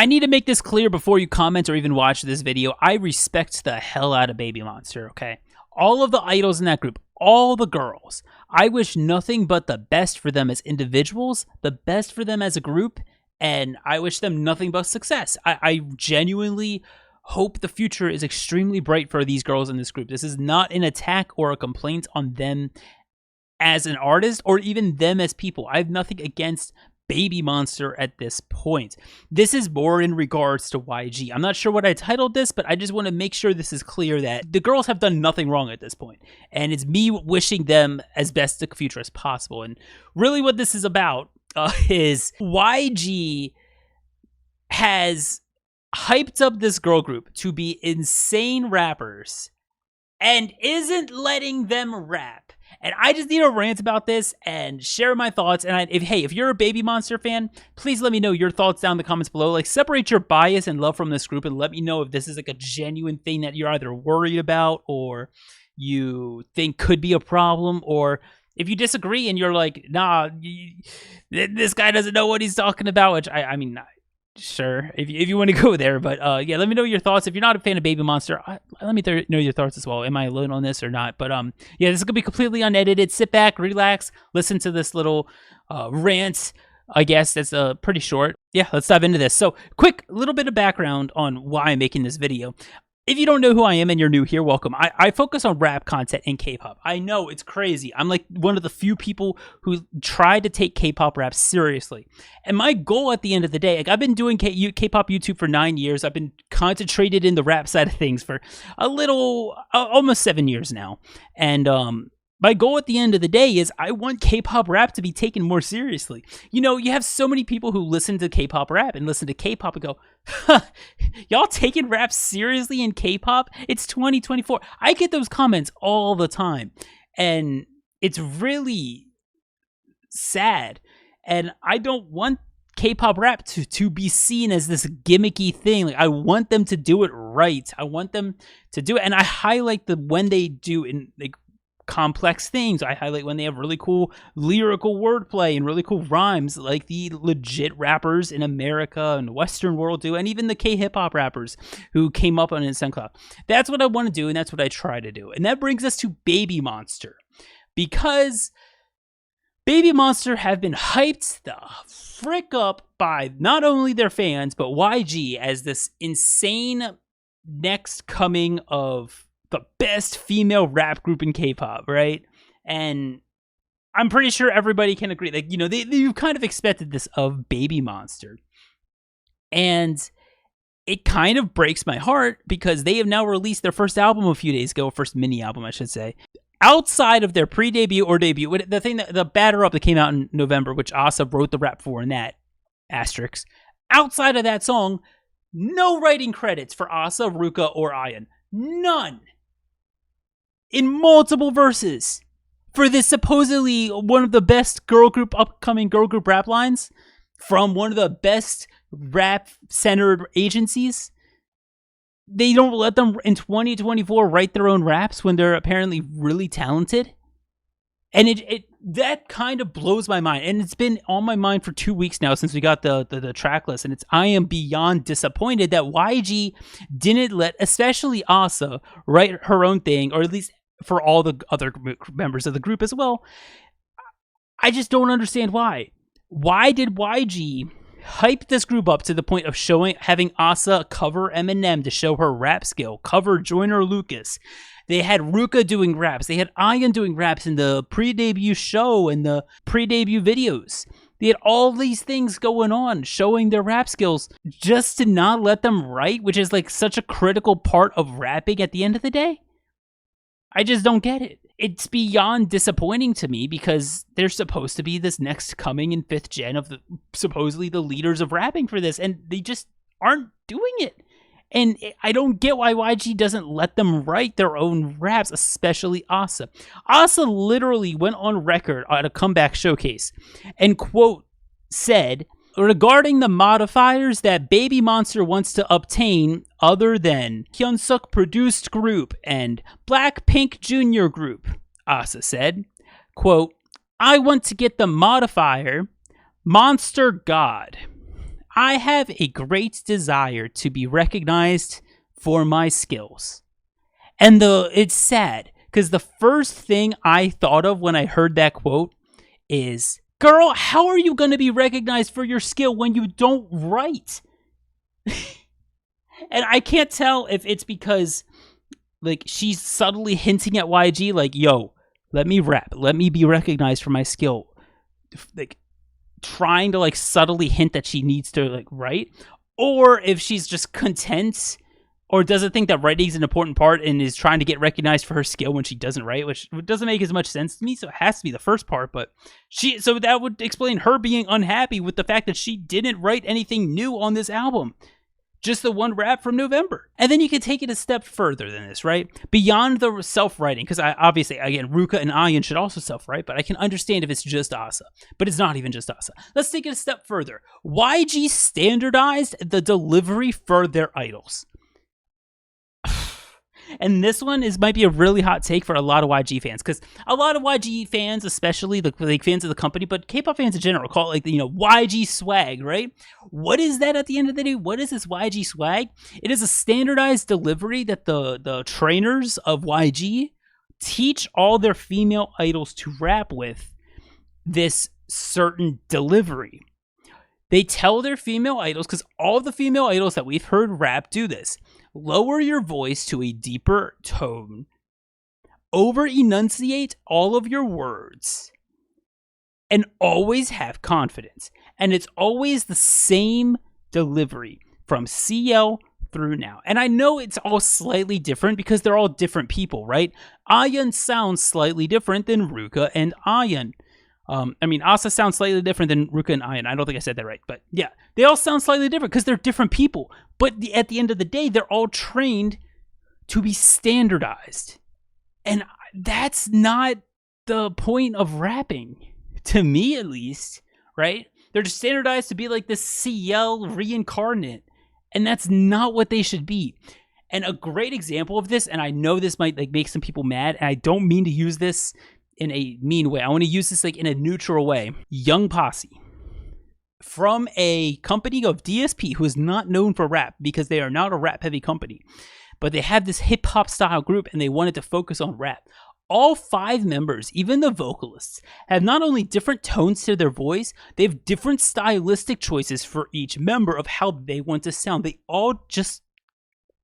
I need to make this clear before you comment or even watch this video. I respect the hell out of Babymonster, okay? All of the idols in that group, all the girls, I wish nothing but the best for them as individuals, the best for them as a group, and I wish them nothing but success. I genuinely hope the future is extremely bright for these girls in this group. This is not an attack or a complaint on them as an artist or even them as people. I have nothing against Babymonster at this point. This is more in regards to YG. I'm not sure what I titled this, but I just want to make sure this is clear that the girls have done nothing wrong at this point, and it's me wishing them as best a future as possible. And really what this is about is YG has hyped up this girl group to be insane rappers and isn't letting them rap. And I just need to rant about this and share my thoughts. And if you're a Babymonster fan, please let me know your thoughts down in the comments below. Like, separate your bias and love from this group and let me know if this is like a genuine thing that you're either worried about or you think could be a problem, or if you disagree and you're like, nah, this guy doesn't know what he's talking about, which I mean, sure, if you want to go there, but yeah, let me know your thoughts. If you're not a fan of Babymonster, let me know your thoughts as well. Am I alone on this or not? But yeah, this is gonna be completely unedited. Sit back, relax, listen to this little rant. I guess that's pretty short. Yeah, let's dive into this. So, quick little bit of background on why I'm making this video. If you don't know who I am and you're new here, welcome. I focus on rap content and K-pop. I know, it's crazy. I'm like one of the few people who try to take K-pop rap seriously. And my goal at the end of the day, like, I've been doing K-pop YouTube for 9 years. I've been concentrated in the rap side of things for almost 7 years now. And my goal at the end of the day is I want K-pop rap to be taken more seriously. You know, you have so many people who listen to K-pop rap and listen to K-pop and go, huh, y'all taking rap seriously in K-pop? It's 2024. I get those comments all the time, and it's really sad. And I don't want K-pop rap to be seen as this gimmicky thing. Like, I want them to do it right. I want them to do it, and I highlight when they do in like complex things. I highlight when they have really cool lyrical wordplay and really cool rhymes, like the legit rappers in America and the Western world do, and even the K-hip-hop rappers who came up on SoundCloud. That's what I want to do, and that's what I try to do. And that brings us to Babymonster, because Babymonster have been hyped the frick up by not only their fans, but YG as this insane next coming of the best female rap group in K-pop, right? And I'm pretty sure everybody can agree. Like, you know, you've kind of expected this of Babymonster. And it kind of breaks my heart because they have now released their first album a few days ago, first mini album, I should say. Outside of their pre-debut or debut, the Batter Up that came out in November, which Asa wrote the rap for in that, asterisk. Outside of that song, no writing credits for Asa, Ruka, or Ayan. None. In multiple verses for this supposedly one of the best upcoming girl group rap lines from one of the best rap centered agencies. They don't let them in 2024 write their own raps when they're apparently really talented. And that kind of blows my mind. And it's been on my mind for 2 weeks now since we got the track list. And I am beyond disappointed that YG didn't let, especially Asa, write her own thing, or at least for all the other members of the group as well. I just don't understand why. Why did YG hype this group up to the point of having Asa cover Eminem to show her rap skill, cover Joyner Lucas? They had Ruka doing raps. They had Ayan doing raps in the pre-debut show and the pre-debut videos. They had all these things going on, showing their rap skills, just to not let them write, which is like such a critical part of rapping at the end of the day. I just don't get it. It's beyond disappointing to me because they're supposed to be this next coming in 5th gen of supposedly the leaders of rapping for this, and they just aren't doing it. And I don't get why YG doesn't let them write their own raps, especially Asa. Asa literally went on record at a comeback showcase and, quote, said, regarding the modifiers that Babymonster wants to obtain other than Hyunsuk produced group and Blackpink Junior group, Asa said, quote, I want to get the modifier Monster God. I have a great desire to be recognized for my skills. And it's sad, because the first thing I thought of when I heard that quote is, girl, how are you going to be recognized for your skill when you don't write? And I can't tell if it's because, like, she's subtly hinting at YG, like, yo, let me rap, let me be recognized for my skill. Like, trying to, like, subtly hint that she needs to, like, write. Or if she's just content or doesn't think that writing is an important part and is trying to get recognized for her skill when she doesn't write, which doesn't make as much sense to me. So it has to be the first part. But so that would explain her being unhappy with the fact that she didn't write anything new on this album. Just the one rap from November. And then you can take it a step further than this, right? Beyond the self-writing, because obviously, again, Ruka and Ayan should also self-write, but I can understand if it's just Asa. But it's not even just Asa. Let's take it a step further. YG standardized the delivery for their idols. And this one might be a really hot take for a lot of YG fans, because a lot of YG fans, especially the fans of the company, but K-pop fans in general, call it, like, YG swag, right? What is that at the end of the day? What is this YG swag? It is a standardized delivery that the trainers of YG teach all their female idols to rap with this certain delivery. They tell their female idols, because all the female idols that we've heard rap do this, lower your voice to a deeper tone, over-enunciate all of your words, and always have confidence. And it's always the same delivery from CL through now. And I know it's all slightly different because they're all different people, right? Ayan sounds slightly different than Ruka and Ayan. Asa sounds slightly different than Ruka and Ayan. I don't think I said that right, but yeah, they all sound slightly different because they're different people. But at the end of the day, they're all trained to be standardized. And that's not the point of rapping, to me at least, right? They're just standardized to be like this CL reincarnate, and that's not what they should be. And a great example of this, and I know this might make some people mad, and I don't mean to use this in a mean way. I want to use this in a neutral way. Young Posse, from a company of DSP who is not known for rap because they are not a rap heavy company, but they have this hip hop style group and they wanted to focus on rap. All 5 members, even the vocalists, have not only different tones to their voice, they have different stylistic choices for each member of how they want to sound. They all just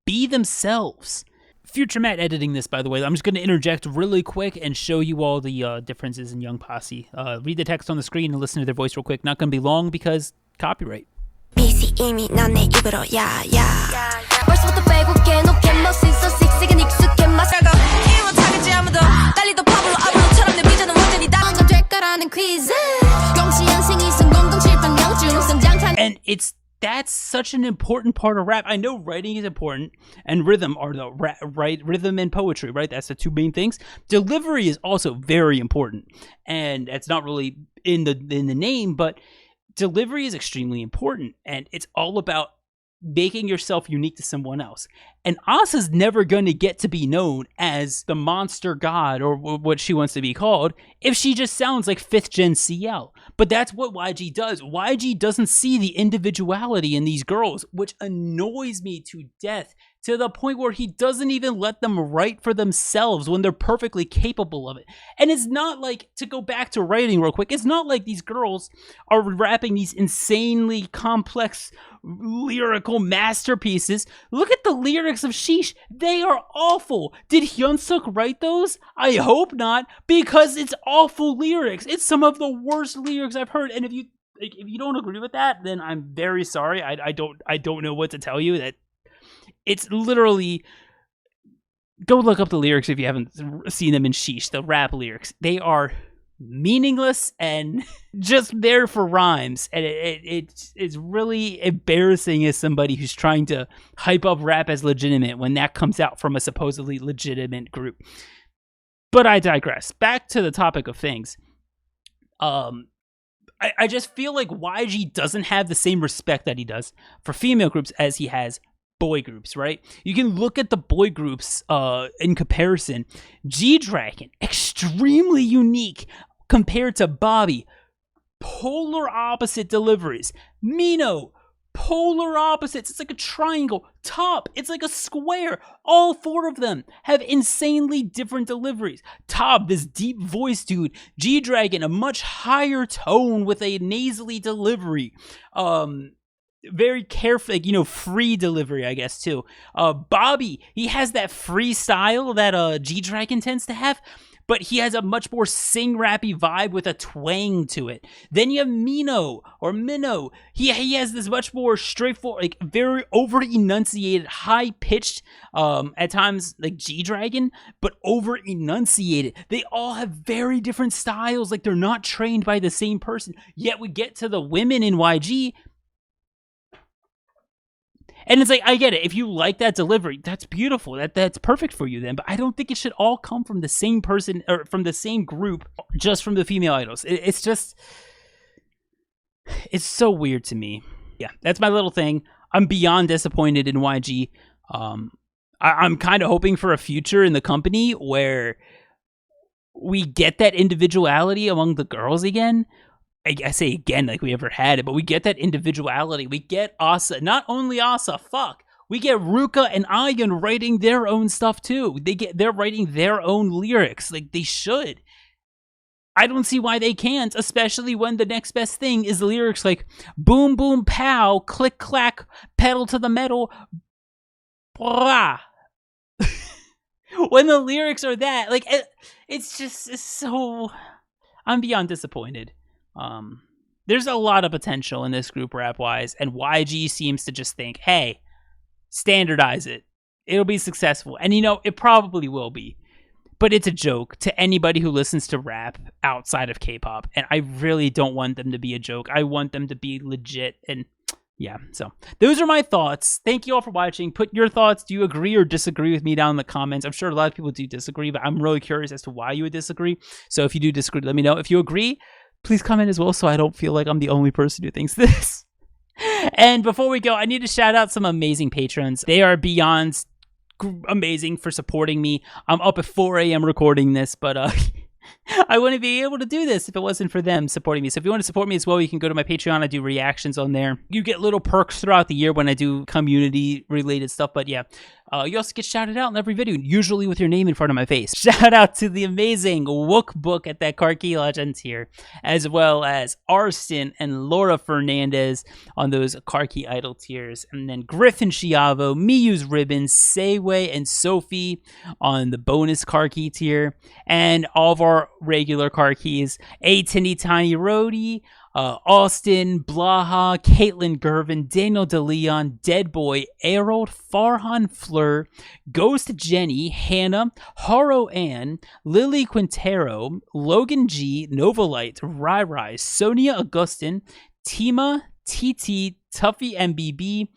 be themselves. Future Matt editing this, by the way. I'm just going to interject really quick and show you all the differences in Young Posse. Read the text on the screen and listen to their voice real quick. Not going to be long because copyright. And that's such an important part of rap. I know writing is important, and rhythm are the rhythm and poetry, right? That's the 2 main things. Delivery is also very important, and that's not really in the name, but delivery is extremely important, and it's all about making yourself unique to someone else. And Asa's never going to get to be known as the monster god or what she wants to be called if she just sounds like 5th gen CL. But that's what YG does. YG doesn't see the individuality in these girls, which annoys me to death, to the point where he doesn't even let them write for themselves when they're perfectly capable of it. And it's not like, to go back to writing real quick, it's not like these girls are rapping these insanely complex lyrical masterpieces. Look at the lyrics of Sheesh. They are awful. Did Hyunsuk write those? I hope not, because it's awful lyrics. It's some of the worst lyrics I've heard. And if you don't agree with that, then I'm very sorry. I don't know what to tell you. That it's literally, go look up the lyrics if you haven't seen them in Sheesh, the rap lyrics. They are meaningless and just there for rhymes, and it's really embarrassing as somebody who's trying to hype up rap as legitimate when that comes out from a supposedly legitimate group. But I digress. Back to the topic of things. I just feel like YG doesn't have the same respect that he does for female groups as he has boy groups, right? You can look at the boy groups in comparison. G-Dragon, extremely unique compared to Bobby. Polar opposite deliveries. Mino, polar opposites. It's like a triangle. Top, it's like a square. All four of them have insanely different deliveries. Top, this deep voice dude. G-Dragon, a much higher tone with a nasally delivery. Very careful, like, you know, free delivery, I guess, too. Bobby, he has that free style that G-Dragon tends to have, but he has a much more sing-rappy vibe with a twang to it. Then you have Minnow. He has this much more straightforward, like, very over-enunciated, high-pitched, at times, like, G-Dragon, but over-enunciated. They all have very different styles, like, they're not trained by the same person. Yet we get to the women in YG, and it's like, I get it. If you like that delivery, that's beautiful. That's perfect for you then. But I don't think it should all come from the same person or from the same group, just from the female idols. It's so weird to me. Yeah, that's my little thing. I'm beyond disappointed in YG. I'm kind of hoping for a future in the company where we get that individuality among the girls again. I say again, like we ever had it, but we get that individuality. We get Asa, not only Asa, we get Ruka and Ayan writing their own stuff too. They're writing their own lyrics, like they should. I don't see why they can't, especially when the next best thing is lyrics like boom boom pow, click clack, pedal to the metal, blah. When the lyrics are that, like it's so. I'm beyond disappointed. There's a lot of potential in this group rap-wise, and YG seems to just think, hey, standardize it. It'll be successful. And, you know, it probably will be. But it's a joke to anybody who listens to rap outside of K-pop, and I really don't want them to be a joke. I want them to be legit, and yeah, so those are my thoughts. Thank you all for watching. Put your thoughts. Do you agree or disagree with me down in the comments? I'm sure a lot of people do disagree, but I'm really curious as to why you would disagree. So if you do disagree, let me know. If you agree, please comment as well so I don't feel like I'm the only person who thinks this. And before we go, I need to shout out some amazing patrons. They are beyond amazing for supporting me. I'm up at 4 a.m. recording this, but I wouldn't be able to do this if it wasn't for them supporting me. So if you want to support me as well, you can go to my Patreon. I do reactions on there. You get little perks throughout the year when I do community-related stuff. But yeah, you also get shouted out in every video, usually with your name in front of my face. Shout out to the amazing Wook Book at that CarKpop Legends here, as well as Arston and Laura Fernandez on those CarKpop Idol tiers. And then Griffin Chiavo, Miyu's Ribbon, Sayway, and Sophie on the bonus CarKpop tier. And all of our regular CarKpops, A Tinny Tiny Rhodey, Austin, Blaha, Caitlin Gervin, Daniel DeLeon, Deadboy, Errol, Farhan Fleur, Ghost Jenny, Hannah, Haro Ann, Lily Quintero, Logan G, Novalite, Rai, Sonia Augustin, Tima, TT, Tuffy MBB.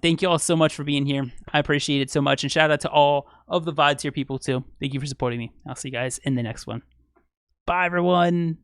Thank you all so much for being here. I appreciate it so much. And shout out to all of the VOD tier people too. Thank you for supporting me. I'll see you guys in the next one. Bye, everyone.